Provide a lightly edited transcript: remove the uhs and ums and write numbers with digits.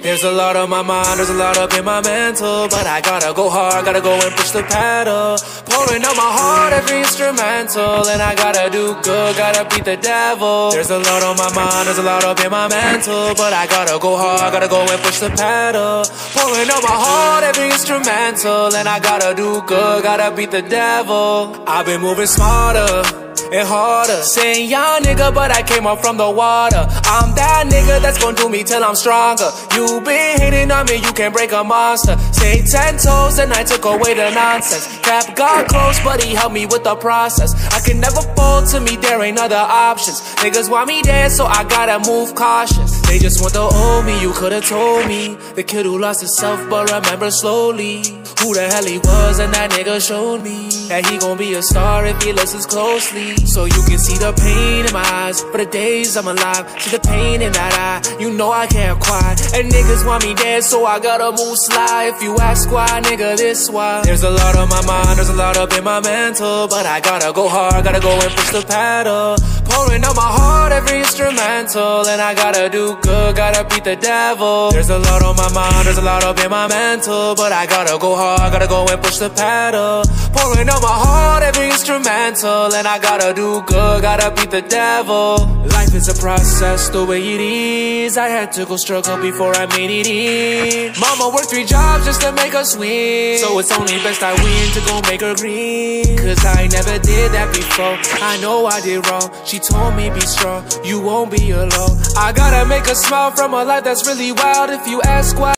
There's a lot on my mind, there's a lot up in my mental, but I gotta go hard, gotta go and push the pedal. Pouring out my heart, every instrumental, and I gotta do good, gotta beat the devil. There's a lot on my mind, there's a lot up in my mental, but I gotta go hard, gotta go and push the pedal. Pouring out my heart, every instrumental, and I gotta do good, gotta beat the devil. I've been moving smarter and harder, saying young nigga, but I came up from the water. I'm that nigga that's gon' do me till I'm stronger. You been hating on me, you can't break a monster. Stay 10 toes and I took away the nonsense. Kept God close, but he helped me with the process. I can never fall to me, there ain't other options. Niggas want me dead, so I gotta move cautious. They just want the old me, you could've told me. The kid who lost himself, but remember slowly who the hell he was, and that nigga showed me that he gon' be a star if he listens closely. So you can see the pain in my eyes for the days I'm alive. See the pain in that eye, you know I can't cry. And niggas want me dead, so I gotta move sly. If you ask why, nigga, this why. There's a lot on my mind, there's a lot up in my mental, but I gotta go hard, gotta go and push the pedal. Pouring out my heart, every instrumental, and I gotta do good, gotta beat the devil. There's a lot on my mind, there's a lot up in my mental, but I gotta go hard, gotta go and push the pedal. Pouring out my heart, every instrumental, and I gotta do good, gotta beat the devil. Life is a process, the way it is. I had to go struggle before I made it in. Mama worked 3 jobs just to make us win, so it's only best I win to go make her green. Cause I never did that before, I know I did wrong. She told me be strong, you won't be alone. I gotta make a smile from a life that's really wild. If you ask why